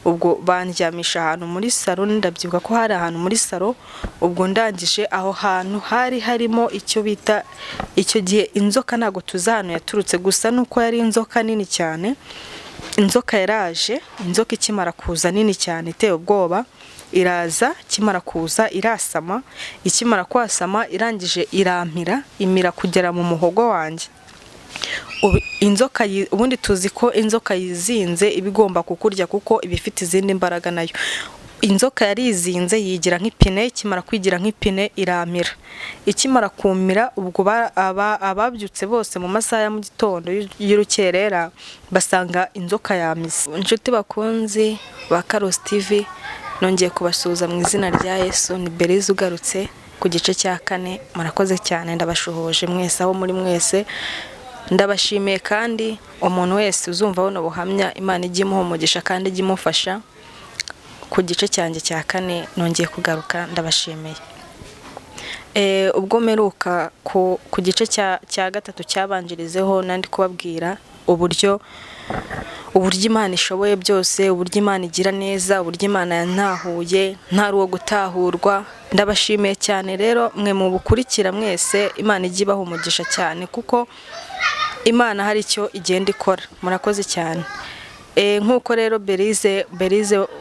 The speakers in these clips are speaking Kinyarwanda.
ubwo bandyamisha ahantu muri salo, ndabyibuka ko hari ahantu muri salo. Ubwo ndangije aho hantu hari harimo icyo bita, icyo gihe inzoka ntago tuzahano yaturutse, gusa nuko yari inzoka nini cyane. Inzoka yaraje, inzoka ikimara kuza nini cyane iteye ubwoba, iraza ikimara kuza irasama, ikimara kwasama irangije imira kugera mu muhogo wanjye. Inzoka ubundi tuzi ko inzoka yizinze ibigomba kukurya kuko ibifite izindi mbaraga nayo. Inzoka yarizinze yigira nk'ipine, ikimara kwigira nk'ipine iramira. Ikimara kumira ubwo ababyutse bose mu masaha ya mu gitondo y'urukerera basanga inzoka yamize. Inshuti bakunzi ba Karosi TV, nongeye kubasuhuza mu izina rya Yesu. Ni Berize ugarutse ku gice cya 4. Murakoze cyane, ndabashuhuje mwese aho muri mwese. Ndabashimiye kandi umuntu wese uzumva buno buhamya, Imana ijye imuha umugisha kandi ijye imufasha. Ku gice cyanjye cya 4 nongeye kugaruka, ndabashimiye. Ubwo meruka ku gice cya 3 cyabanjirizeho nandi kubabwira uburyo Imana ishoboye byose, uburyo Imana igira neza, uburyo Imana yantahuye ntari uwo gutahurwa. Ndabashimiye cyane rero mwe mu bukurikira mwese, Imana ijye ibaha umugisha cyane kuko Imana hari icyo igenda ikora. Murakoze cyane. Nkuko rero Berize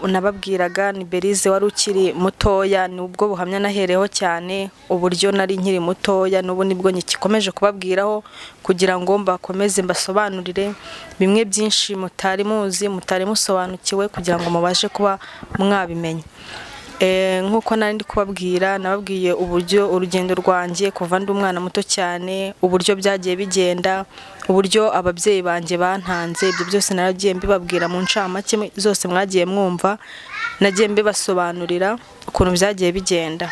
nababwiraga, ni Berize wari ukiri mutoya, nubwo buhamya nahereho cyane uburyo nari nkiri mutoya, nubu nibwo nyikomeje kubabwiraho kugira ngo mbakomeze mbasobanurire bimwe byinshi mutari muzi, mutari musobanukiwe, kugira ngo mubashe kuba mwabimenya. Nkuko nandi kubabwira, nababwiye uburyo urugendo rwanjye kuva ndi umwana muto cyane, uburyo byagiye bigenda, uburyo ababyeyi banje bantanze. Ibyo byose naragiye mbibabwira mu ncamake zose mwagiye mwumva, nagiye mbibasobanurira ukuntu byagiye bigenda.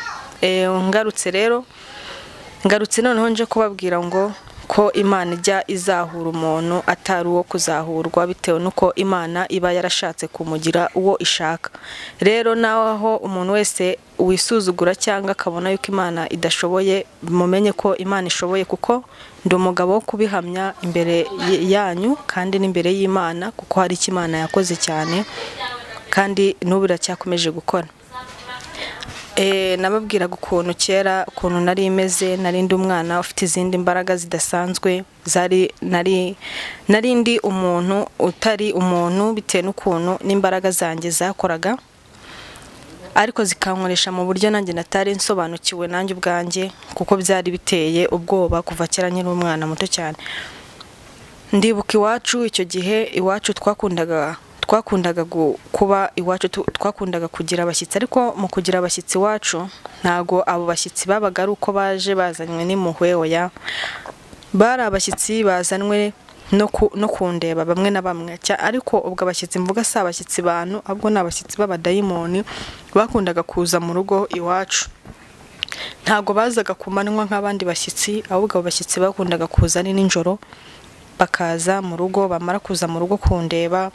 Ngarutse noneho nje kubabwira ngo ko Imana ijya izahura umuntu atari uwo kuzahurwa, bitewe nuko Imana iba yarashatse kumugira uwo ishaka. Rero naho umuntu wese wisuzugura cyangwa akabona yuko Imana idashoboye, mumenye ko Imana ishoboye, kuko ndi umugabo wo kubihamya imbere yanyu kandi n'imbere y'Imana, kuko hari icyo Imana yakoze cyane kandi n'ubu iracyakomeje gukora. Nababwiraga ukuntu kera, ukuntu nari imeze, nari ndi umwana ufite izindi mbaraga zidasanzwe, nari ndi umuntu utari umuntu, bitewe n'ukuntu n'imbaraga zanjye zakoraga, ariko zikankoresha mu buryo nanjye natari nsobanukiwe nanjye ubwanjye, kuko byari biteye ubwoba kuva kera nkiri umwana muto cyane. Ndibuka iwacu, icyo gihe iwacu twakundaga kuba iwacu, twakundaga kugira abashyitsi, ariko mu kugira abashyitsi iwacu ntago abo bashyitsi babaga ari uko baje bazanywe n'impuhwe, oya, bari abashyitsi bazanwe no kundeba bamwe na bamwe. Ariko ubwo abashyitsi mvuga si abashyitsi bantu, ahubwo ni abashyitsi b'abadayimoni bakundaga kuza mu rugo iwacu. Ntago bazaga ku manywa nk'abandi bashyitsi, ahubwo abo bashyitsi bakundaga kuza ni nijoro, bakaza mu rugo. Bamara kuza mu rugo kundeba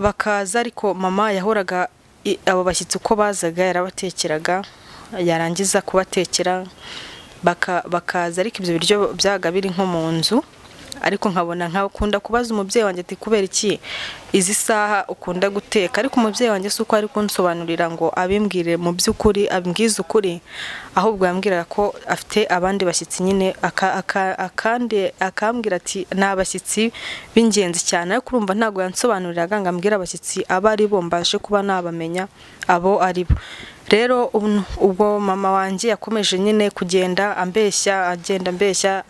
bakaza, ariko mama yahoraga abo bashyitsi uko bazaga yarabatekeraga, yarangiza kubatekera bakaza, ariko ibyo biryo byaga biri nko mu nzu. Ariko nkakunda kubaza umubyeyi wanjye ati kubera iki izi saha ukunda guteka, ariko umubyeyi wanjye suko ari kunsobanurira ngo abimbwire mu by'ukuri, abibwize ukuri, ahubwo yambwiraga ko afite abandi bashyitsi nyine, akambwira ati n'abashyitsi b'ingenzi cyane. Ariko urumva ntago yansobanuriraga ngo ambwire abashyitsi abari bo mbashe kuba nabamenya abo ari bo. Rero ubwo mama wanjye yakomeje nyine kugenda ambeshya, agenda ambeshya,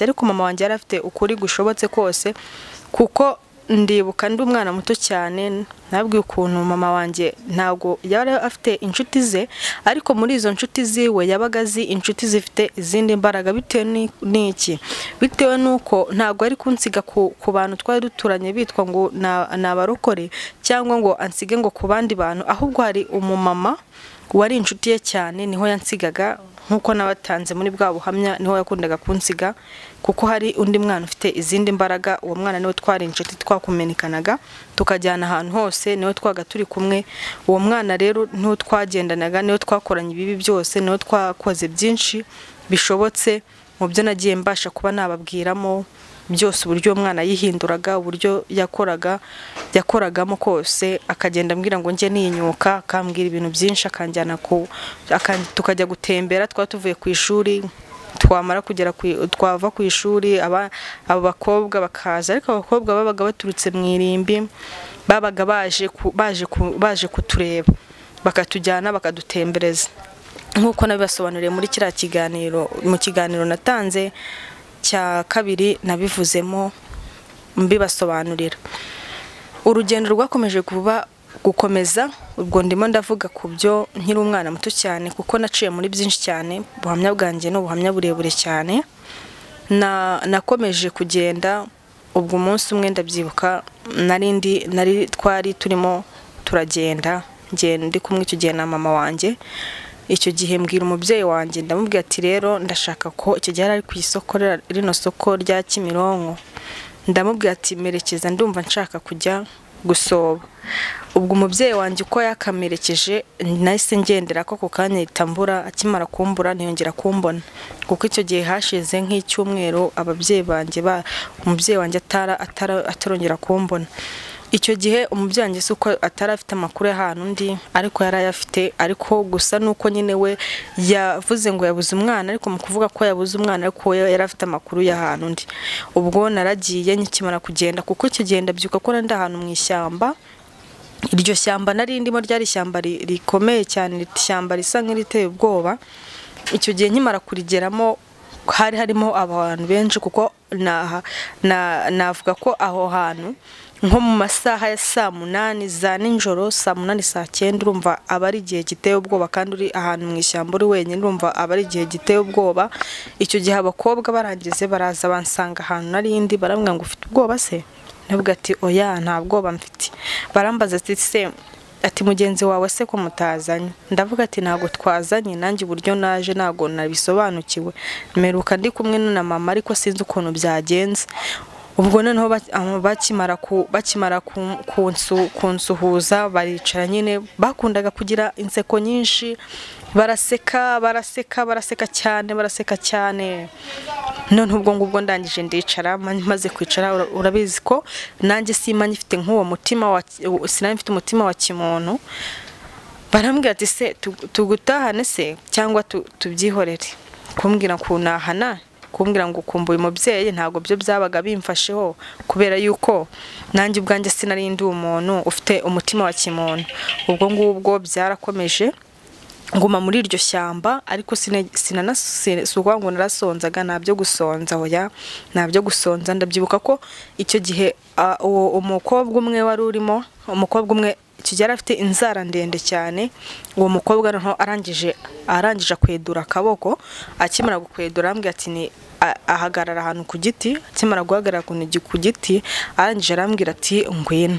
ariko mama wanjye yari afite ukuri gushobotse kose, kuko ndibuka ndi umwana muto cyane. Nabwiye ukuntu mama wanjye ntago yari afite inshuti ze, ariko muri izo nshuti ziwe yabaga azi inshuti zifite izindi mbaraga. Bitewe n'iki? Bitewe nuko ntago ari kunsiga ku bantu twari duturanye bitwa ngo nabarokore, cyangwa ngo ansige ngo ku bandi bantu, ahubwo hari umumama wari inshuti ye cyane, niho yansigaga. Nkuko nabatanze muri bwa buhamya, niho yakundaga kunsiga, kuko hari undi mwana ufite izindi mbaraga. Uwo mwana niwe twari inshuti, twakumenikanaga tukajyana ahantu hose, niwe twaga turi kumwe. Uwo mwana rero niho twagendanaga, niho twakoranye ibibi byose, niho twakoze byinshi bishobotse mu byo nagiye mbasha kuba nababwiramo, byose uburyo umwana yihinduraga, uburyo yakoragamo kose, akagenda ambwira ngo njye ninyuka, akambwira ibintu byinshi, akanjyana tukajya gutembera, tuvuye ku ishuri, twava ku ishuri, aba bakobwa bakaza, ariko abakobwa babaga baturutse mu irimbi, babaga baje kutureba, bakatujyana bakadutembereza, nk'uko nabibasobanuriye muri kiriya kiganiro, mu kiganiro natanze cya kabiri nabivuzemo mbibasobanurira. Urugendo rwakomeje gukomeza, ubwo ndimo ndavuga ku byo nkiri umwana muto cyane, kuko naciye muri byinshi cyane, ubuhamya bwanjye no buhamya burebure cyane. Nakomeje kugenda, ubwo umunsi umwe ndabyibuka, twari turimo turagenda, ndi kumwe icyo gihe na mama wanjye. Icyo gihe mbwira umubyeyi wanjye, ndamubwira ati rero ndashaka ko icyo gihe ari ku isoko, rino soko rya Kimironko, ndamubwira ati merekeza, ndumva nshaka kujya gusoba. Ubwo umubyeyi wanjye uko yakamerekeje, nahise ngendera ko ku kanya itambura, akimara kumbura ntiyongera kumbona, kuko icyo gihe hashize nk'icyumweru ababyeyi banjye umubyeyi wanjye atarongera kumbona. Icyo gihe umubyeyi wanjye uko atarafite amakuru y'ahantu ndi, ariko yari ayafite, ariko gusa nuko nyine we yavuze ngo yabuze umwana, ariko mu kuvuga ko yabuze umwana, ariko yari afite amakuru y'ahantu ndi. Ubwo naragiye nkimara kugenda, kuko icyo gihe ndabyuka ko nari ahantu mu ishyamba. Iryo shyamba nari ndimo ryari ishyamba rikomeye cyane, ishyamba risa nk'iriteye ubwoba. Icyo gihe nkimara kurigeramo hari harimo abantu benshi, kuko navuga ko aho hantu nko mu masaha ya saa 8 za nijoro, saa 8 saa 9, urumva aba ari igihe giteye ubwoba, kandi uri ahantu mu ishyamba uri wenyine, urumva aba ari igihe giteye ubwoba. Icyo gihe abakobwa barangize baraza bansanga ahantu narindi, barambwira ngo ufite ubwoba se? Navuga ati oya, nta bwoba mfite. Barambaza ati se, ati mugenzi wawe se ko mutazanye? Ndavuga ati ntago twazanye, nanjye uburyo naje ntago nabisobanukiwe, meruka ndi kumwe na mama, ariko sinzi ukuntu byagenze. Ubwo noneho bakimara kunsuhuza, baricara nyine, bakundaga kugira inseko nyinshi, baraseka cyane. None ubwo ngubwo ndangije ndicara, maze kwicara, urabizi ko nanjye simanye ifite nk'uwo mutima sinafite umutima wa kimuntu. Barambwira ati se tugutahane se cyangwa tubyihorere? Kumbwira kunahana, kumbwira ngo ukumbuye umubyeyi, ntago byo byabaga bimfasheho, kubera yuko nanjye ubwanjye sinari ndi umuntu ufite umutima wa kimuntu. Ubwo ngubwo byarakomeje, nguma muri iryo shyamba, ariko sinanasuka ngo narasonzaga, nabyo gusonza hoya, nabyo gusonza. Ndabyibuka ko icyo gihe umukobwa umwe wari urimo, umukobwa umwe icyo gihe afite inzara ndende cyane. Uwo mukobwa noneho arangije kwedura akaboko, akimara gukwedura arambwira ati ahagarara ahantu ku giti. Akimara guhagarara ku giti, arangije arambwira ati ngwino.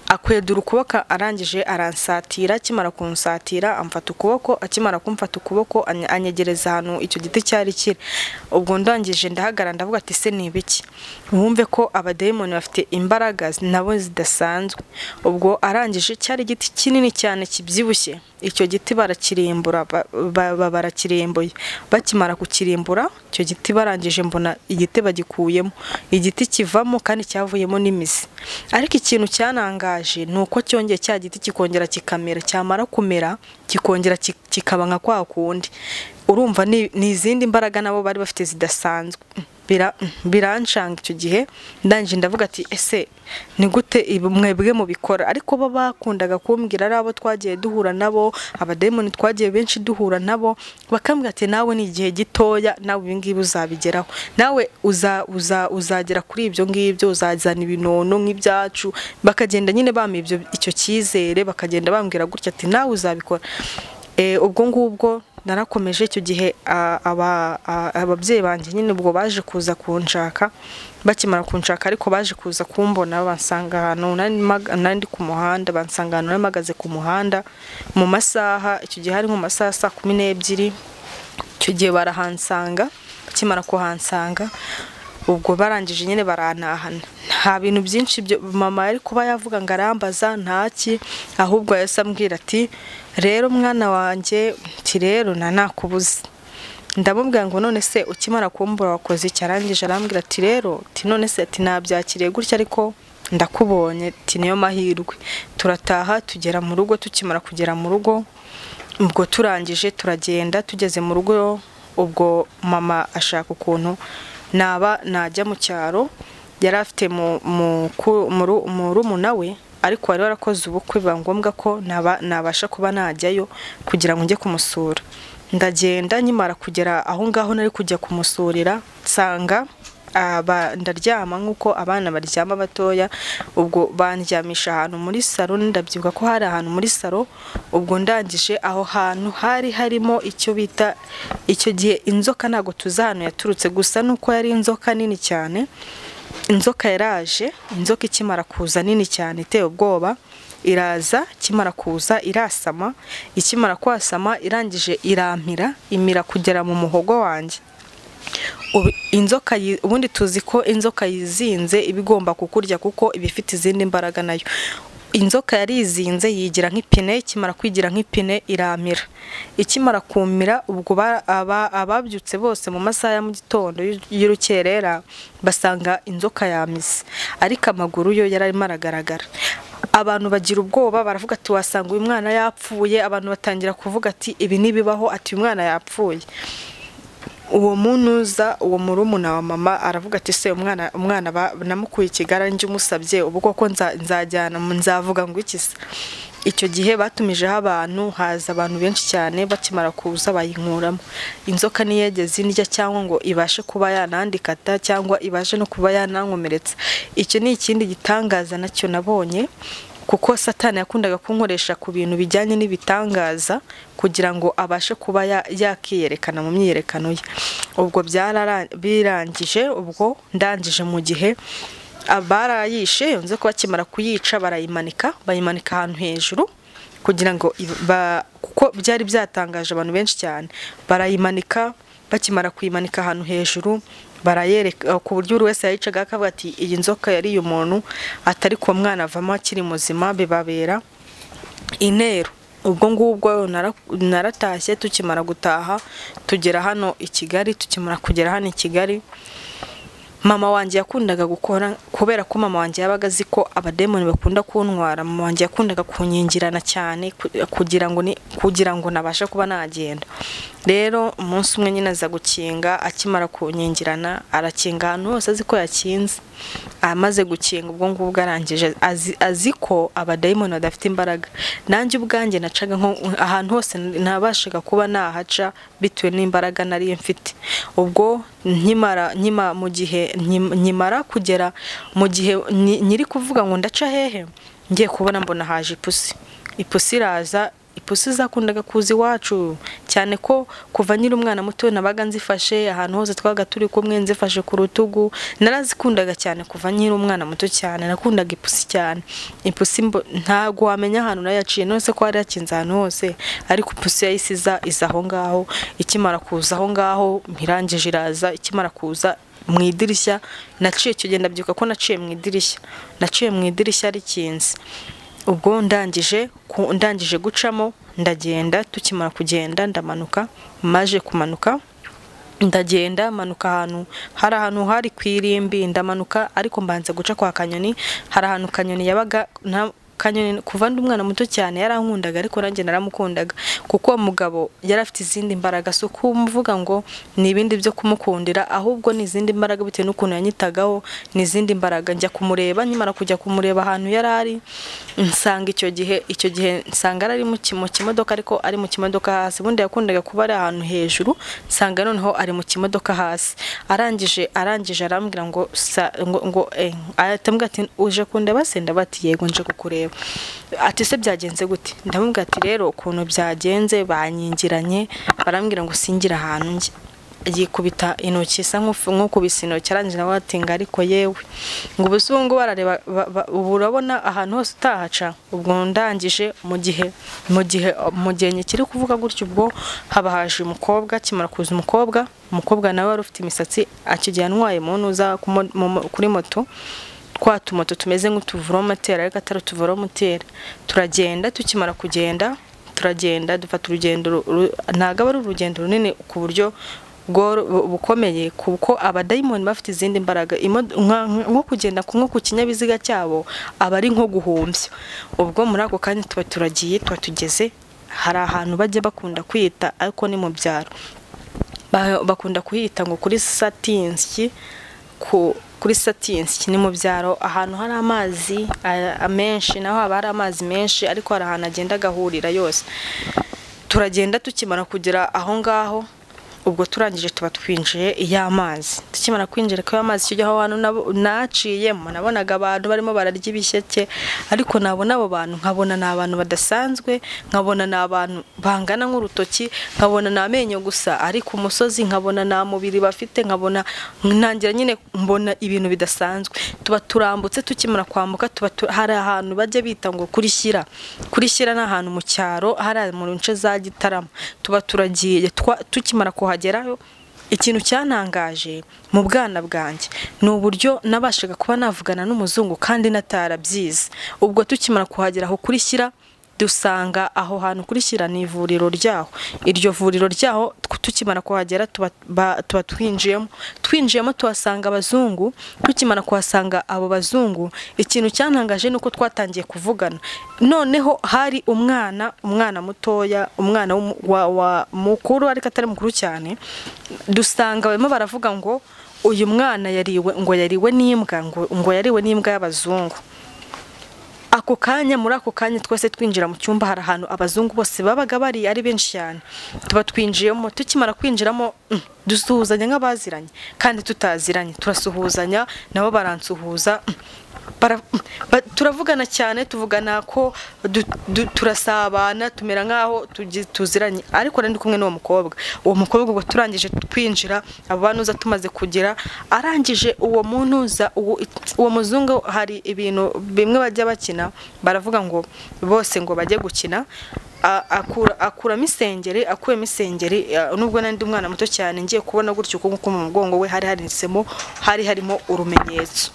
Akwedura ukuboko, arangije aransatira. Akimara kunsatira amfata ukuboko, akimara kumfata ukuboko anyegereza ahantu icyo giti cyari kiri. Ubwo ndangije ndahagarara, ndavuga ati se ni ibiki? Wumve ko abadayimoni bafite imbaraga nabo zidasanzwe. Ubwo arangije, cyari igiti kinini cyane kibyibushye, icyo giti barakirimbura, barakirimbuye. Bakimara kukirimbura icyo giti, barangije mbona igiti bagikuyemo, igiti kivamo kandi cyavuyemo n'imizi. Ariko ikintu cyanangaje nuko cyongeye cya giti kikongera kikamera, cyamara kumera kikongera kikaba nka kwa kundi. Urumva ni izindi mbaraga nabo bari bafite zidasanzwe. Birancanga icyo gihe, ndangije ndavuga ati ese ni gute mwebwe mubikora? Ariko bo bakundaga kumbwira, ari abo twagiye duhura nabo, abademoni twagiye benshi duhura nabo, bakambwira ati nawe ni igihe gitoya, nawe ibingibi uzabigeraho, nawe uzagera kuri ibyo ngibyo, uzazana ibinono nk'ibyacu. Bakagenda nyine bampa icyo cyizere, bakagenda bambwira gutya ati nawe uzabikora. Ubwo ngubwo narakomeje. Icyo gihe ababyeyi banjye nyine ubwo baje kuza kunshaka, bakimara kunshaka ariko baje kuza kumbona, bansanga ahantu nari ku muhanda, bansanga ahantu namagaze ku muhanda mu masaha, icyo gihe hari mu masaha saa 12. Icyo gihe barahansanga, bakimara kuhansanga ubwo barangije nyine baranahana. Nta bintu byinshi mama yari kuba yavuga ngo arambaza, ntaki, ahubwo yasambwira ati rero mwana wanjye, ati rero nakubuze, ndamubwira ngo none se ukimara kumbura wakoze cyarangije arambwira ati rero ati none se ati nabyakiriye gutya ariko ndakubonye ati niyo mahirwe. Turataha tugera mu rugo, tukimara kugera mu rugo ubwo turangije turagenda, tugeze mu rugo ubwo mama ashaka ukuntu naba najya mu cyaro, yari afite murumuna we ariko wari warakoze ubukwe, biba ngombwa ko nabasha kuba najyayo kugira ngo njye kumusura. Ndagenda nyimara kugera aho ngaho nari kujya kumusurira nsanga ndaryama nk'uko abana baryama batoya. Ubwo bandyamisha ahantu muri saro, ndabyibuka ko hari ahantu muri saro. Ubwo ndangije aho hantu hari harimo icyo bita icyo gihe inzoka, ntago tuzahano yaturutse, gusa nuko yari inzoka nini cyane. Inzoka yaraje, inzoka ikimara kuza nini cyane iteye ubwoba, iraza ikimara kuza irasama, ikimara kwasama irangije imira kugera mu muhogo wanjye. Inzoka ubundi tuzi ko inzoka yizinze ibigomba kukurya kuko ibifite izindi mbaraga nayo. Inzoka yarizinze yigira nk'ipine, ikimara kwigira nk'ipine iramira. Ikimara kumira ubwo ababyutse bose mu masaha ya mu gitondo y'urukerera basanga inzoka yamize, ariko amaguru yo yararimo aragaragara. Abantu bagira ubwoba baravuga ati wasanga uyu mwana yapfuye. Abantu batangira kuvuga ati ibi nibibaho, ati uyu mwana yapfuye. Uwo munuza uwo murumuna wa mama aravuga ati se umwana namukuye ikigara nje umusabye ubwo ko nzajyana nzavuga ngo iki se. Icyo gihe batumijeho abantu, haza abantu benshi cyane, bakimara kuza bayinkuramo. Inzoka niyegeze indya cyangwa ngo ibashe kuba yanandikata cyangwa ibashe no kuba yanankomeretsa. Icyo ni ikindi gitangaza nacyo nabonye, kuko Satani yakundaga kunkoresha ku bintu bijyanye n'ibitangaza kugira ngo abashe kuba yakiyerekana mu myiyerekano ye. Ubwo birangije, ubwo ndangije mu gihe abarayishe yonze ko bakimara kuyica bayimanika ahantu hejuru kugira ngo kuko byari byatangaje abantu benshi cyane. Barayimanika, bakimara kuyimanika ahantu hejuru barayereka ku buryo buri wese yayicaga akavuga ati iyi nzoka yari umuntu, atari ko mwana avamo akiri muzima, bibabera intero. Ubwo ngubwo naratashye, tukimara gutaha tugera hano i Kigali. Tukimara kugera hano i Kigali, mama wanjye yakundaga gukora, kubera ko mama wanjye yabaga azi ko abademoni bakunda kuntwara. Mama wanjye yakundaga kunyingirana cyane kugira ngo nabashe kuba nagenda. Rero umunsi umwe nyine aza gukinga, akimara kunyingirana arakinga ahantu hose azi ko yakinze. Amaze gukinga ubwo ngubwo arangije azi ko abademoni badafite imbaraga. Nanjye ubwanjye nacaga nko ahantu hose nabashaga kuba nahaca bituwe n'imbaraga nari mfite. Ubwo mu gihe nkimara kugera mu gihe nyiri kuvuga ngo ndaca hehe, ngiye kubona mbona haje ipusi iraza. Ipusi zakundaga kuza iwacu cyane, ko kuva nyiri umwana muto nabaga nzifashe ahantu hose twaga turi kumwe, nzifashe ku rutugu. Narazikundaga cyane kuva nyiri umwana muto cyane, nakundaga ipusi cyane. Ipusi ntago wamenya ahantu nayaciye, nose ko ari yakinze ahantu hose, ariko ipusi yayisiza aho ngaho. Ikimara kuza aho ngaho mirangije iraza, ikimara kuza mu idirishya naciye cyo genda byuka ko naciye mu idirishya rikinze. Ubwo ndangije gucamo ndagenda. Tukimara kugenda ndamanuka, maje kumanuka ndagenda manuka ahantu hari kwirimbi, ndamanuka ariko mbanza guca kwa Kanyoni. Hari ahantu Kanyoni yabaga, Kanyoni kuva ndi umwana muto cyane yarankundaga, ariko nanjye naramukundaga kuko umugabo yari afite izindi mbaraga. So kumvuga ngo ni ibindi byo kumukundira, ahubwo ni izindi mbaraga bitewe n'ukuntu yanyitagaho, ni izindi mbaraga. Njya kumureba, nyimara kujya kumureba ahantu yarari, nsanga icyo gihe nsanga ari mu kimodoka, ariko ari mu kimodoka hasi. Bundi yakundaga kuba ari ahantu hejuru, nsanga noneho ari mu kimodoka hasi. Arangije arambwira ngo atambwira ati uje kundeba se? Ndabati yego nje kukureba. Ati se byagenze gute? Ndamubwira ati rero ukuntu byagenze, banyingiranye barambwira ngo singira ahantu njye. Yikubita intoki isa nk'ukubise intoki, arangije nawe ati ngo ariko yewe ngo ubuzungu barareba urabona ahantu hose utahaca. Ubwo ndangije mu gihe nyikiri kuvuga gutyo, ubwo haba haje umukobwa. Kimara kuza umukobwa nawe wari ufite imisatsi, akigiye antwaye uza kuri moto, twa tumoto tumeze nk'utuvoromoteri ariko atari utuvoromoteri. Turagenda, tukimara kugenda turagenda dufata urugendo ntago ari urugendo runini ku buryo bukomeye kuko abadayimoni bafite izindi mbaraga nko kugenda nko ku kinyabiziga cyabo aba ari nko guhumbya. Ubwo muri ako kanya tuba turagiye tuba tugeze hari ahantu bajya bakunda kwita ariko ni mu byaro bakunda kuyita ngo kuri Satinski kuri Satinski ni mu byaro ahantu hari amazi menshi naho haba hari amazi menshi ariko hari ahantu agenda agahurira yose. Turagenda tukimara kugera aho ngaho ubwo turangije tuba twinjiye y'amazi. Tukimara kwinjira ko y'amazi cyo aho hantu naciyemo nabonaga abantu barimo bararya ibishyeke ariko nabona abo bantu nkabona n'abantu badasanzwe, nkabona n'abantu bangana nk'urutoki, nkabona n'amenyo gusa ariko umusozi nkabona nta mubiri bafite, nkabona ntangira nyine mbona ibintu bidasanzwe. Tuba turambutse tukimara kwambuka tuba hari ahantu bajya bita ngo kurishyira n'ahantu mu cyaro hari mu nce za Gitarama. Tuba turagiye tukimara kuhagerayo ikintu cyantangaje mu bwana bwanjye ni uburyo nabashaga kuba navugana n'umuzungu kandi natarabyize. Ubwo tukimara kuhagera aho kurishyira dusanga aho hantu kurishyira ni ivuriro ryaho. Iryo vuriro ryaho tukimara kuhagera tuba twinjiyemo tuhasanga abazungu. Tukimara kuhasanga abo bazungu ikintu cyantangaje nuko twatangiye kuvugana. Noneho hari umwana mutoya, umwana wa mukuru ariko atari mukuru cyane, dusanga barimo baravuga ngo uyu mwana yariwe n'imbwa ngo yariwe n'imbwa y'abazungu. Muri ako kanya twese twinjira mu cyumba hari ahantu abazungu bose babaga bari ari benshi cyane. Tuba twinjiyemo tukimara kwinjiramo dusuhuzanya nk'abaziranye kandi tutaziranye, turasuhuzanya nabo baransuhuza turavugana cyane, tuvugana ko turasabana tumera nkaho tuziranye. Ariko ndi kumwe n'uwo mukobwa ubwo turangije twinjira abo banuza tumaze kugira arangije uwo muzungu hari ibintu bimwe bajya bakina baravuga ngo bose ngo bajye gukina. Akuyemo isengeri nubwo nandi umwana muto cyane ngiye kubona gutyo kuko mu mugongo we hari harimo urumenyetso.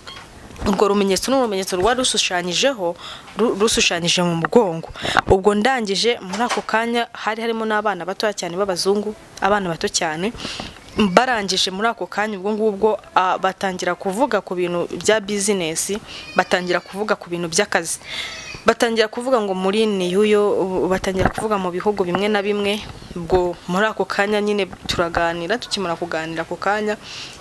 Ubwo rumenyetso n'urumenyetso rwari rushushanyije mu mugongo. Ubwo ndangije muri ako kanya hari harimo n'abana bato cyane b'abazungu, abana bato cyane. Barangije muri ako kanya ubwo batangira kuvuga ku bintu bya business, batangira kuvuga ku bintu by'akazi, batangira kuvuga ngo muri niyuyo, batangira kuvuga mu bihugu bimwe na bimwe. Ubwo muri ako kanya nyine turaganira, tukimara kuganira ako kanya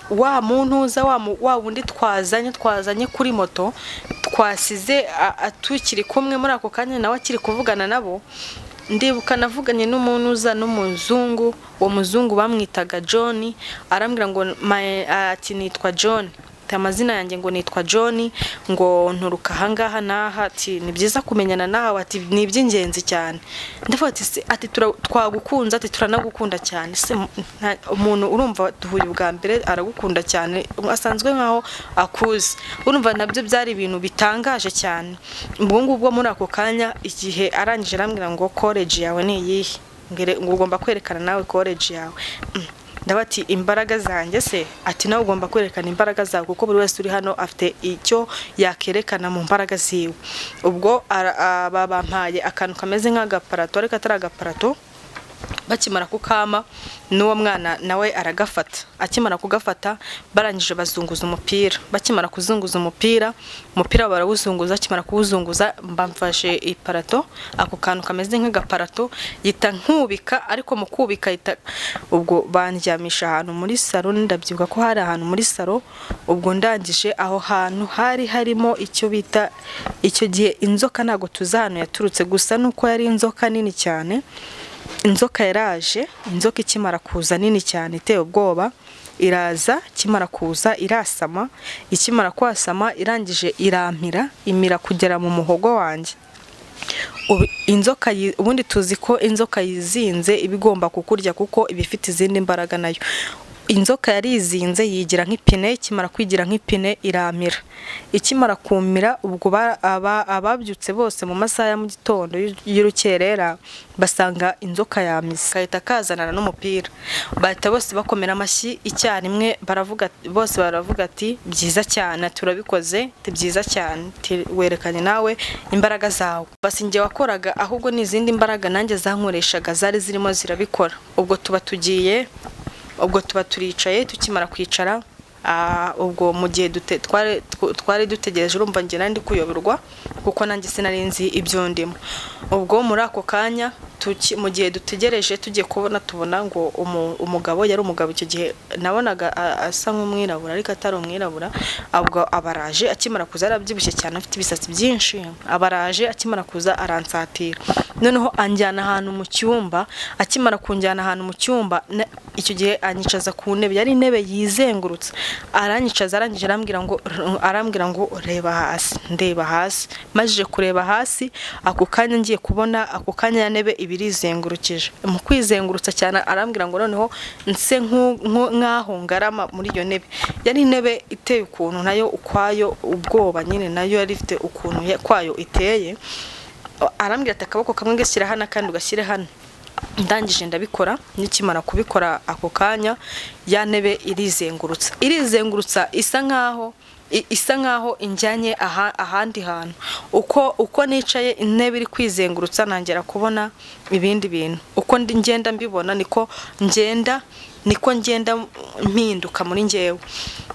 wa muntuza wa wundi twazanye kuri moto twasize atukiri kumwe muri ako kanya nawe akiri kuvugana nabo. Ndibuka navuganye n'umunuza n'umuzungu, uwo muzungu bamwitaga John, arambwira ngo ati nitwa John, amazina yanjye ngo nitwa John, ngo nturuka ahangaha naha, ati ni byiza kumenyana nawe, ati ni iby'ingenzi cyane. Ndavuga ati twagukunze, ati turanagukunda cyane. Se umuntu urumva duhuye ubwa mbere aragukunda cyane asanzwe nkaho akuze, urumva nabyo byari ibintu bitangaje cyane. Ubwo muri ako kanya igihe arangije arambwira ngo college yawe ni iyihe, ngo ugomba kwerekana nawe college yawe. Ndabati imbaraga zanjye se, ati nawe ugomba kwerekana imbaraga zawe kuko buri wese uri hano afite icyo yakerekana mu mbaraga ziwe. Ubwo bampaye akantu kameze nk'agaparato ariko atari agaparato. Bakimara kukama n'uwo mwana nawe aragafata. Akimara kugafata barangije bazunguza umupira. Bakimara kuzunguza umupira barawuzunguza. Akimara kuwuzunguza mbamfashe iparato, ako kantu kameze nk'agaparato yita nkubika, ariko mu kubika ubwo bandyamisha ahantu muri salo. Ndabyibuka ko hari ahantu muri salo. Ubwo ndangije aho hantu hari harimo icyo bita icyo gihe inzoka, ntago tuzahano yaturutse gusa nuko yari inzoka nini cyane. Inzoka yaraje, inzoka ikimara kuza nini cyane iteye ubwoba, iraza ikimara kuza irasama, ikimara kwasama irangije imira kugera mu muhogo wanjye. Inzoka ubundi tuzi ko inzoka yizinze ibigomba kukurya kuko ibifite izindi mbaraga nayo. inzoka yarizinze yigira nk'ipine, ikimara kwigira nk'ipine iramira. Ikimara kumira ubwo ababyutse bose mu masaha ya mu gitondo y'urukerera basanga inzoka yamize, kahita kazanana n'umupira, bahita bose bakomera amashyi icyarimwe, bose baravuga ati byiza cyane, turabikoze, byiza cyane, werekanye nawe imbaraga zawe. Basi njye wakoraga ahubwo n'izindi mbaraga nanjye zankoreshaga zari zirimo zirabikora. Ubwo tuba turicaye, tukimara kwicara ubwo mu gihe twari dutegereje, urumva njye nandi kuyoberwa kuko nanjye sinari nzi ibyo ndimo. Ubwo muri ako kanya mu gihe dutegereje tugiye tubona ngo umugabo yari umugabo, icyo gihe nabonaga asa nk'umwirabura ariko atari umwirabura. Ubwo abaraje, akimara kuza arabyibushye cyane, afite ibisatsi byinshi. Abaraje, akimara kuza aransatira, noneho anjyana ahantu mu cyumba. Akimara kunjyana ahantu mu cyumba, icyo gihe anyicaza ku ntebe, yari intebe yizengurutse. Aranyicaza, arangije arambwira ngo reba hasi. Ndeba hasi, majije kureba hasi, ako kanya ngiye kubona ako kanya ya ntebe ibirizengurukije. Mu kwizengurutsa cyane arambwira ngo noneho nse nk'aho ngarama muri iyo ntebe. Yari intebe iteye ukuntu nayo ukwayo, ubwoba nyine nayo yari ifite ukuntu kwayo iteye. Arambwira ati akaboko kamwe gashyira hano kandi ugashyire hano. Ndangije ndabikora, nikimara kubikora ako kanya ya ntebe irizengurutsa isa nkaho injyanye ahandi hantu. Uko nicaye intebe iri kwizengurutsa, nangera kubona ibindi bintu. Uko ngenda mbibona niko ngenda mpinduka muri njyewe.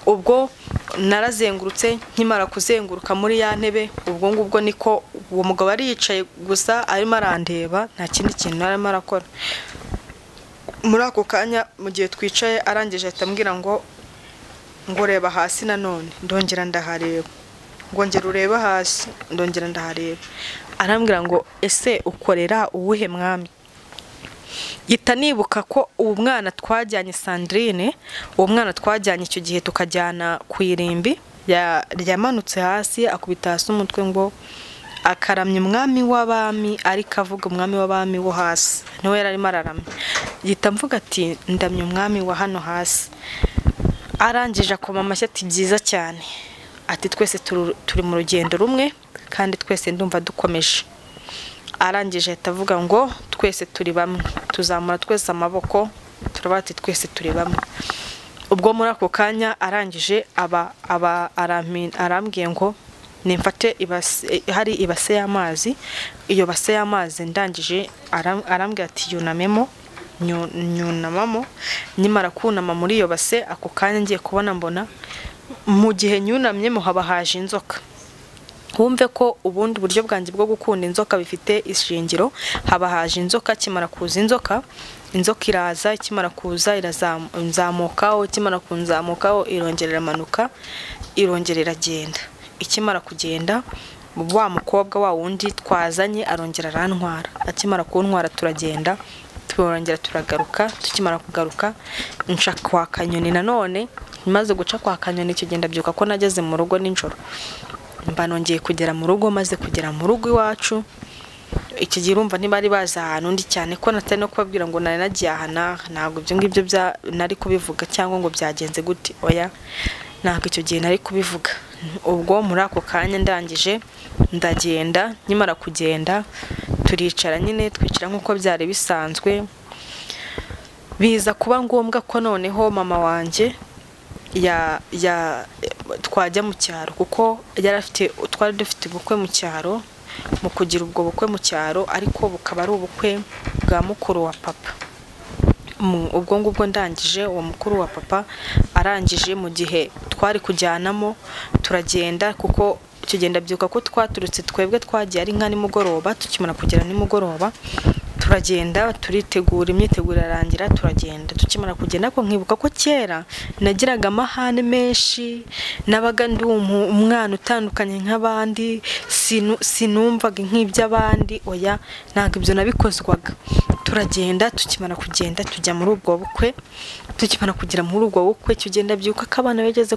Ubwo narazengurutse, nkimara kuzenguruka muri ya ntebe, ubwo ngubwo niko uwo mugabo ari yicaye gusa arimo arandeba, nta kindi kintu arimo arakora. Muri ako kanya mu gihe twicaye, arangije atambwira ngo reba hasi nanone. Ndongera ndahareba, ngongera ureba hasi, ndongera ndahareba. Arambwira ngo ese ukorera uwuhe mwami? Yita nibuka ko uwo mwana twajyanye Sandrine, uwo mwana twajyanye icyo gihe tukajyana ku irimbi, yamanutse hasi akubita hasi umutwe ngo akaramya umwami w'abami, ariko avuga umwami w'abami wo hasi, niwe yari arimo araramya. Yita mvuga ati ndamya umwami wa hano hasi. Arangije akoma amashyi ati byiza cyane, ati twese turi mu rugendo rumwe kandi twese ndumva dukomeje. Arangije atavuga ngo twese turi bamwe, tuzamura twese amaboko, turabati twese turi bamwe. Ubwo muri ako kanya arangije arambwiye ngo nimfate hari ibase y'amazi. Iyo base y'amazi ndangije arambwira ati yunamemo, nyunamamo. Nyimara kunama muri iyo base, ako kanya ngiye kubona mbona mu gihe nyunamyemo haba haje inzoka. Wumve ko ubundi buryo bwanjye bwo gukunda inzoka bifite ishingiro. Haba haje inzoka, kimara kuza inzoka iraza, ikimara kuza irazamukaho, ikimara kunzamukaho irongera iramanuka, irongera iragenda. Ikimara kugenda, wa mukobwa wa wundi twazanye arongera arantwara. Akimara kuntwara turagenda, turongera turagaruka. Tukimara kugaruka nca kwa Kanyoni nanone. Maze guca kwa Kanyoni icyo genda byuka ko nageze mu rugo ninjoro. Mba nongeye kugera mu rugo, maze kugera mu rugo iwacu. Iki gihe urumva ntibari baza ahantu ndi cyane ko natari no kubabwira ngo nari nagiye aha, ntabwo ibyo ngibyo nari kubivuga cyangwa ngo byagenze gute. Oya, ntabwo icyo gihe nari kubivuga. Ubwo muri ako kanya ndangije ndagenda. Nyimara kugenda turicara nyine, twicara nk'uko byari bisanzwe. Biza kuba ngombwa ko noneho mama wanjye twajya mu cyaro, kuko twari dufite ubukwe mu cyaro. Mu kugira ubwo bukwe mu cyaro, ariko bukaba ari ubukwe bwa mukuru wa papa. Ubwo ngubwo ndangije, uwo mukuru wa papa arangije, mu gihe twari kujyanamo turagenda, kuko tugenda byuka ko twaturutse twebwe twagiye ari nka nimugoroba. Tukimara kugera nimugoroba turagenda, turitegura, imyiteguro irarangira, turagenda. Tukimara kugenda ko nkibuka ko kera nagiraga amahane menshi, nabaga ndi umwana utandukanye nk'abandi, sinumvaga nk'iby'abandi. Oya, ntabwo ibyo nabikozwaga. Turagenda, tukimara kugenda tujya muri ubwo bukwe. Tukimara kugera muri ubwo bukwe, tugenda byuka ko abana bageze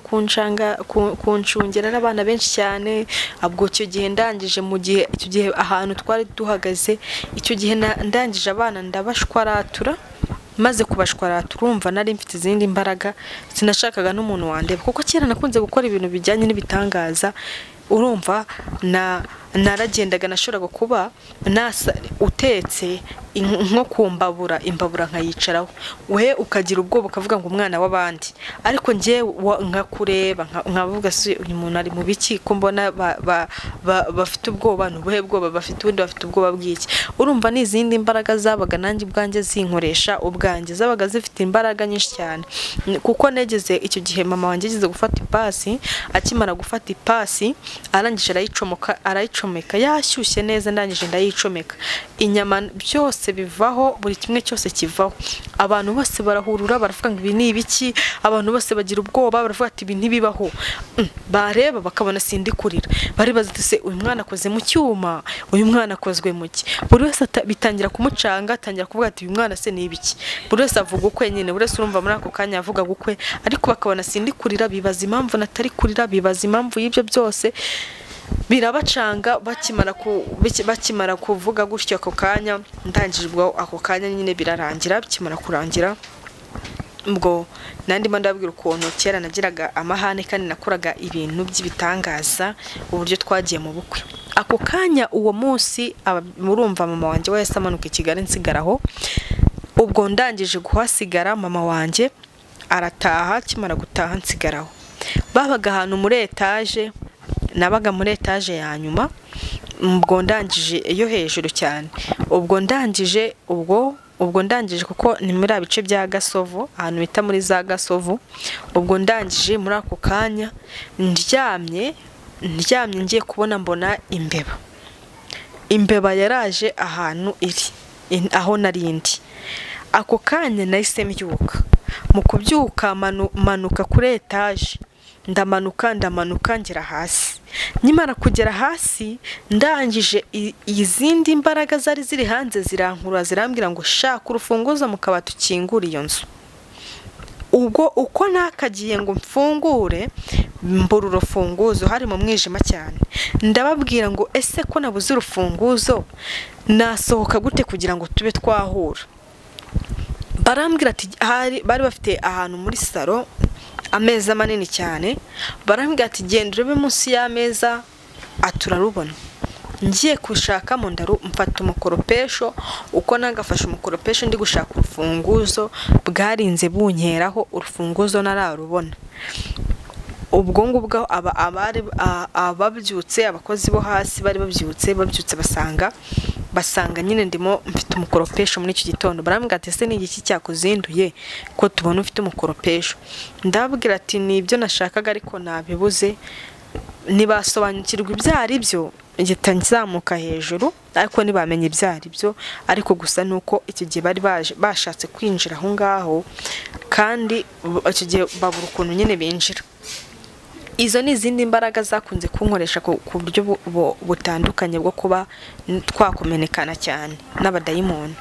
kuncungera, abana benshi cyane. Abwo icyo gihe ndangije, mu gihe icyo gihe ahantu twari duhagaze, icyo gihe ndangije abana ndabashwaratura, maze kubashwara turumva nari mfite izindi mbaraga sinashakaga n'umuntu wandeba kuko kera nakunze gukora ibintu bijyanye n'ibitangaza urumva naragendaga nashoraga kuba nasa utetse nko kumbabura imbabura nkayicaraho we ukagira ubwoba ukavuga ngo umwana w'abandi ariko ngiye nkakureba nkavuga se uyu muntu ari mu biki ko mbona bafite ubwoba n'ubuhe bwoba bafite ubundi bafite ubwoba bw'iki urumva n'izindi imbaraga zabaga nanjye ubwanjye zinkoresha ubwanjye zabaga zifite imbaraga nyinshi cyane kuko negeze icyo gihe mama wanjye ageze gufata ipasi akimara gufata ipasi arangije arayicomeka yashyushye neza ndangije ndayicomeka inyama byose bivaho buri kimwe cyose kivaho abantu bose barahurura baravuga ngo ibi ni ibiki abantu bose bagira ubwoba baravuga ati ibi ntibibaho bareba bakabona sindi kurira bari bazitse uyu mwana akoze mu cyuma uyu mwana akozwe mu ki buri wese bitangira kumucanga atangira kuvuga ati uyu mwana se ni ibiki buri wese avuga ukwe nyine buri wese urumva muri ako kanya avuga gukwe ariko bakabona sindi kurira bibaza impamvu natari kurira bibaza impamvu y'ibyo byose birabacanga bakimara kuvuga gutyo ako kanya ndangijwe ako kanya nyine birarangira bikimara kurangira ubwo nandimo ndabwira ukuntu kera nagiraga amahane kandi nakoraga ibintu by'ibitangaza uburyo twagiye mu bukwe ako kanya uwo munsi murumva mama wanjye wese amanuka i Kigali nsigaraho ubwo ndangije guhasigara mama wanjye arataha kimara gutaha nsigaraho babaga ahantu muri etage nabaga muri etage ya nyuma ubwo ndangije iyo hejuru cyane ubwo ndangije kuko ni muri abice bya Gasovu ahantu bita muri za Gasovu ubwo ndangije muri ako kanya ndyamye ngiye kubona mbona imbeba yaraje ahantu iri aho narindi ako kanya nahise mbyuka mu kubyuka manuka kuri etage ndamanuka ngera hasi nyimara kugera hasi ndangije izindi mbaraga zari ziri hanze zirankura zirambwira ngo shaka urufunguzo mu kabati ukingura iyo nzu ubwo uko nakagiye ngo mfungure mbura urufunguzo hari mu mwijima cyane ndababwira ngo ese ko nabuze urufunguzo nasohoka gute kugira ngo tube twahura barambwira ati bari bafite ahantu muri salo ameza manini cyane barambwira ati genda urebe munsi y'ameza aturarubona ngiye kushaka mu ndaru mfata umukoropesho uko nagafashe umukoropesho ndi gushaka urufunguzo bwarinze bunkeraho urufunguzo nararubona ubwo ngubwo ababyutse abakozi bo hasi bari babyutse basanga nyine ndimo mfite umukoropesho muri iki gitondo barambwira ati ese ni iki cyakuzinduye ko tubona ufite umukoropesho ndababwira ati nibyo nashakaga ariko nabibuze nibasobanukirwa ibyari byo ngita nzamuka hejuru ariko nibamenye ibyari byo ariko gusa nuko iki gihe bari bashatse kwinjira aho ngaho kandi iki gihe babura ukuntu nyine binjira izo ni izindi mbaraga zakunze kunkoresha ku buryo butandukanye bwo kuba twakomenekana cyane n'abadayimoni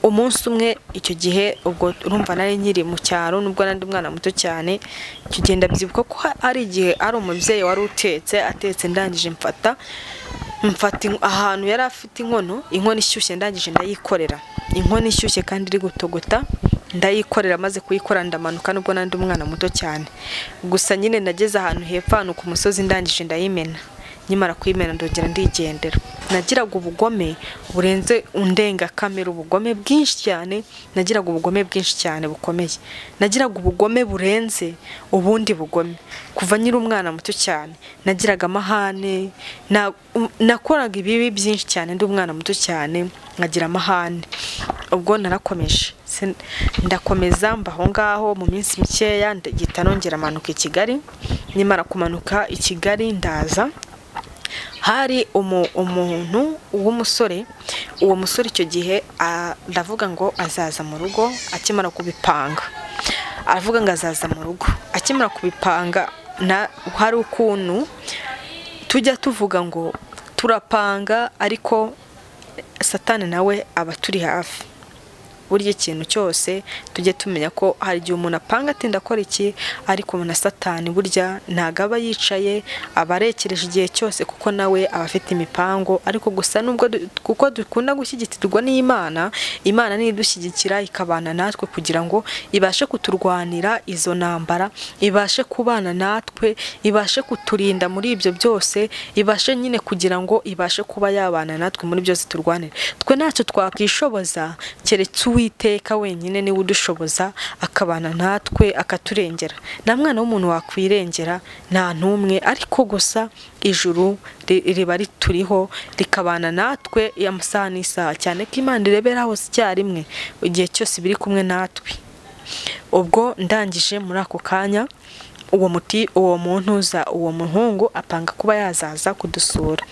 umunsi umwe icyo gihe ubwo urumva nari nkiri mu cyaro nubwo nandi mwana muto cyane kigenda byibuka ko ari igihe ari umubyeyi wari atetse ndangije mfata ahantu yari afite inkono ishyushye ndangije ndayikorera inkono ishyushye kandi iri gutogota ndayikorera maze kuyikora ndamanuka nubwo nandi umwana muto cyane gusa nyine nageze ahantu hepfo hano ku musozi ndangije ndayimena nyimara kuyimena ndongera ndigendera nagiraga ubugome burenze undenga kamera ubugome bwinshi cyane nagiraga ubugome bwinshi cyane bukomeye nagiraga ubugome burenze ubundi bugome kuva nyiri umwana muto cyane nagiraga amahane nakoraga ibibi byinshi cyane ndi umwana muto cyane nkagira amahane ubwo narakomeje ndakomeza mbaho ngaho mu minsi mikeya ndagita nongera amanuka i Kigali nyimara kumanuka i Kigali ndaza hari umuntu w'umusore uwo musore icyo gihe ndavuga ngo azaza mu rugo akimara kubipanga aravuga ngo azaza mu rugo akimara kubipanga hari ukuntu tujya tuvuga ngo turapanga ariko satani nawe aba turi hafi burya ikintu cyose tujye tumenya ko hari igihe umuntu apanga ati ndakora iki, ariko na Satani burya ntago aba yicaye, aba arekereje igihe cyose kuko nawe aba afite imipango. Ariko gusa nubwo kuko dukunda gushyigikirirwa n'Imana, Imana niyo idushyigikira ikabana natwe kugira ngo ibashe kuturwanira izo ntambara, ibashe kubana natwe, ibashe kuturinda muri ibyo byose, ibashe nyine kugira ngo ibashe kuba yabana natwe muri byose turwanira. Twe ntacyo twakwishoboza keretse Uwiteka wenyine niwe udushoboza, akabana natwe akaturengera. Nta mwana w'umuntu wakwirengera, nta ntumwe, ariko gusa ijuru riba rituriho rikabana natwe amasaha n'isaha, cyane ko Imana irebera hose icyarimwe igihe cyose biri kumwe natwe. Ubwo ndangije muri ako kanya uwo muhungu apanga kuba yazaza kudusura.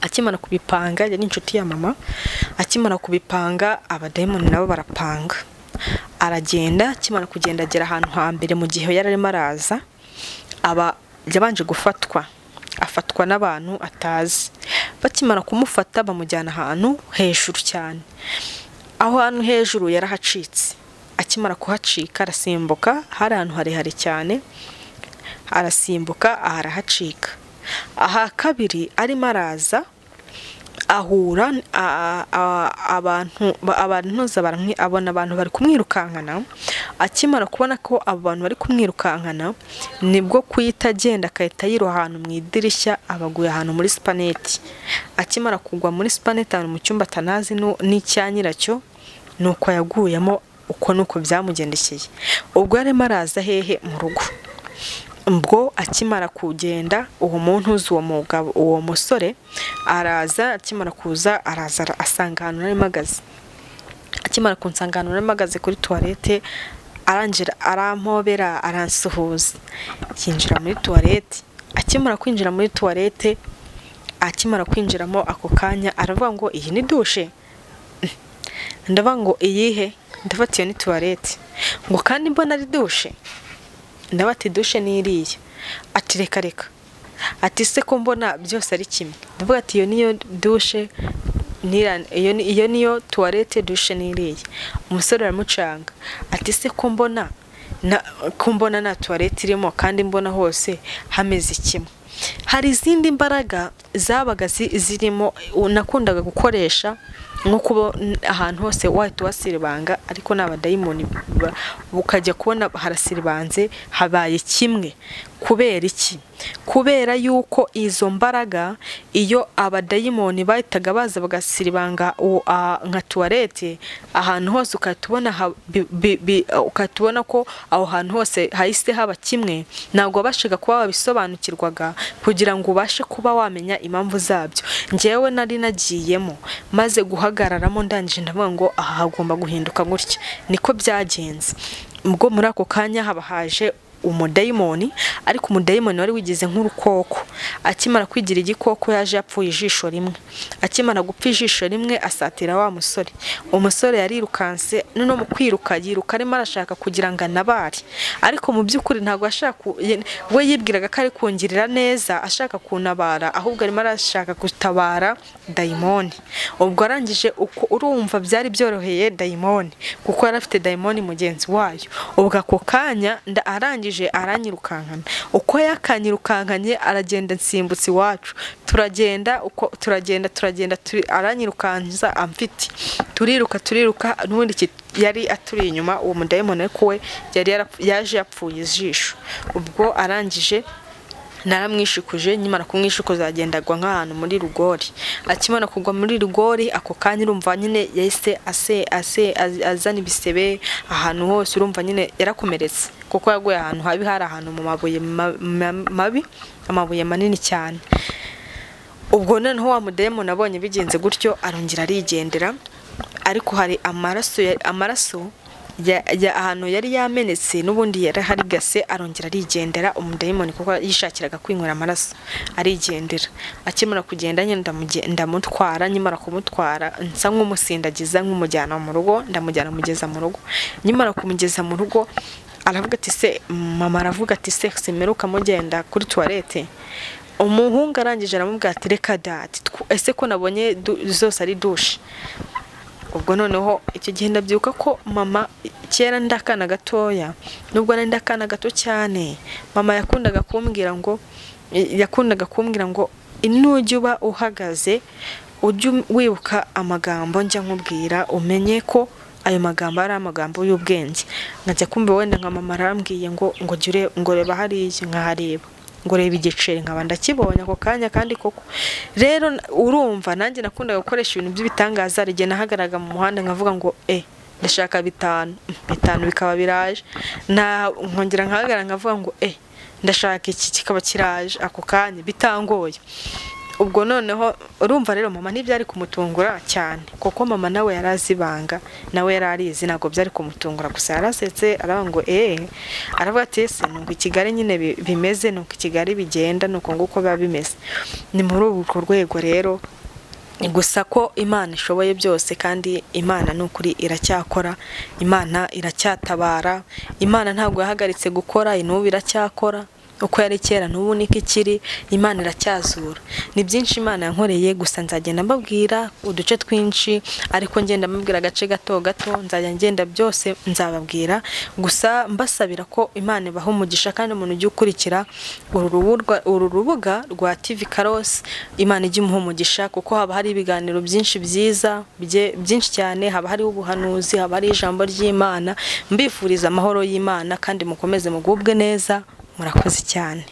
Akimara kubipanga, yari inshuti ya mama, akimara kubipanga abadayimoni nabo barapanga, aragenda. Akimara kugenda agera ahantu hambere mu gihe yari arimo araza, yabanje afatwa n'abantu atazi. Bakimara kumufata bamujyana ahantu hejuru cyane, aho hantu hejuru yarahacitse. Akimara kuhacika arasimbuka, hari ahantu harehare cyane, arasimbuka arahacika. Aha kabiri arimo araza ahura abona abantu bari kumwirukankana. Akimara kubona ko abo bantu bari kumwirukankana, nibwo kuhita agenda akahita yiroha ahantu mu idirishya, abaguye ahantu muri supaneti. Akimara kugwa muri supaneti ahantu mu cyumba atanazi n'icya nyiracyo, nuko yaguyemo. Uko nuko byamugendekeye. Ubwo yarimo araza hehe mu rugo. Ubwo akimara kugenda uwo musore araza. Akimara kuza araza asanga ahantu nari mpagaze. Akimara kunsanga ahantu nari mpagaze kuri toilette, arangira arampobera aransuhuza, yinjira muri toilette. Akimara kwinjira muri toilette, akimara kwinjiramo ako kanya aravuga ngo iyi ni dushe. Ndavuga ngo iyihe? Ndafata iyo ni toilette. Ngo kandi mbona ari dushe. Ndabati dushe ni iriya. Ati reka. Ati se ko mbona byose ari kimwe. Ndavuga ati iyo niyo dushe, iyo niyo toilette, dushe ni iriya. Umusore aramucanga. Ati se ko mbona na toilette irimo kandi mbona hose hameze kimwe. Hari izindi mbaraga zabaga zirimo nakundaga gukoresha, nko kuba ahantu hose wahita wasiribanga, ariko n'abadayimoni ukajya kubona harasiribanze habaye kimwe. Kubera iki? Kubera yuko izo mbaraga iyo abadayimoni bahitaga baza bagasiribanga nka toilette, ahantu hose ukatubona ko aho hantu hose hahise haba kimwe, ntabwo wabashaga kuba wabisobanukirwaga kugira ngo ubashe kuba wamenya impamvu zabyo. Njyewe nari nagiyemo maze guhagararamo, ndangije ndavuga ngo aha hagomba guhinduka gutya. Niko byagenze. Ubwo muri ako kanya haba haje umudayimoni, ariko umudayimoni wari wigize nk'urukoko. Akimara kwigira igikoko yaje yapfuye ijisho rimwe. Akimara gupfa ijisho rimwe asatira wa musore. Umusore yarirukanse, no mu kwiruka yiruka arimo arashaka kugira ngo anabare, ariko mu by'ukuri ntabwo ashaka, we yibwiraga ko ari kungirira neza ashaka kunabara, ahubwo arimo arashaka gutabara dayimoni. Ubwo arangije uko urumva byari byoroheye dayimoni, kuko yari afite dayimoni mugenzi wayo. Ubwo ako kanya arangije aranyirukankana. Uko yakanyirukankanye aragenda nsimbutse iwacu. Turagenda aranyirukanza amfite. Turiruka n'ubundi yari aturi inyuma uwo mudayimoni, ariko we yaje yapfuye ijisho. Ubwo arangije naramwishikuje. Nyimara kumwishikuza agendagwa nk'ahantu muri rugori. Akimara kugwa muri rugori, ako kanya urumva nyine yahise azana ibisebe ahantu hose. Urumva nyine yarakomeretse kuko yaguye ahantu habi, hari ahantu mu mabuye mabi, amabuye manini cyane. Ubwo noneho wa mudayimoni abonye bigenze gutyo arongera arigendera, ariko hari amaraso ahantu yari yamenetse n'ubundi yari hari gase. Arongera arigendera umudayimoni kuko yishakiraga kwinywera amaraso, arigendera. Akimara kugenda nyine ndamutwara. Nyimara kumutwara nsa nk'umusindagiza, nk'umujyana mu rugo, ndamujyana mugeza mu rugo. Nyimara kumugeza mu rugo aravuga ati se mama, aravuga ati se simeruka mugenda kuri toilette. Umuhungu arangije aramubwira ati reka dati, ese ko nabonye zose ari dushe. ubwo noneho icyo gihe ndabyuka ko mama kera ndakana gatoya, nubwo nari ndakana gato cyane, mama yakundaga kumbwira ngo nujya uba uhagaze ujye wibuka amagambo njya nkubwira, umenye ko ayo magambo ari amagambo y'ubwenge. Nkajya kumva wenda nka mama arambwiye ngo reba hariya, nkahareba, ngo reba igiceri, nkaba ndakibonye ako kanya. Kandi koko rero urumva nanjye nakundaga gukoresha ibintu by'ibitangaza. Igihe nahagaraga mu muhanda nkavuga ngo ndashaka 5 bikaba biraje, nkongera nkahagarara nkavuga ngo ndashaka iki, kikaba kiraje ako kanya bitangoye. Ubwo noneho urumva rero mama ntibyari kumutungura cyane, kuko mama nawe yarazibanga, nawe yararizi, ntabwo byari kumutungura. Gusa yarasetse aravuga ngo aravuga ati ese nuko i Kigali nyine bimeze, nuko i Kigali bigenda, nuko nguko biba bimeze. Ni muri urwo rwego rero, gusa ko Imana ishoboye byose, kandi Imana n'ukuri iracyakora, Imana iracyatabara, Imana ntabwo yahagaritse gukora, n'ubu iracyakora. Uko yari kera n'ubu niko ikiri, Imana iracyazura. Ni byinshi Imana yankoreye, gusa nzagenda mbabwira uduce twinshi, ariko ngenda mbabwira agace gato gato, nzajya ngenda byose nzababwira. Gusa mbasabira ko Imana ibaha umugisha, kandi umuntu ujye ukurikira uru rubuga rwa TV Karosi, Imana ijye imuha umugisha, kuko haba hari ibiganiro byinshi byiza, byinshi cyane, haba hari ubuhanuzi, haba hari ijambo ry'Imana. Mbifuriza amahoro y'Imana, kandi mukomeze mugubwe neza. Murakoze cyane.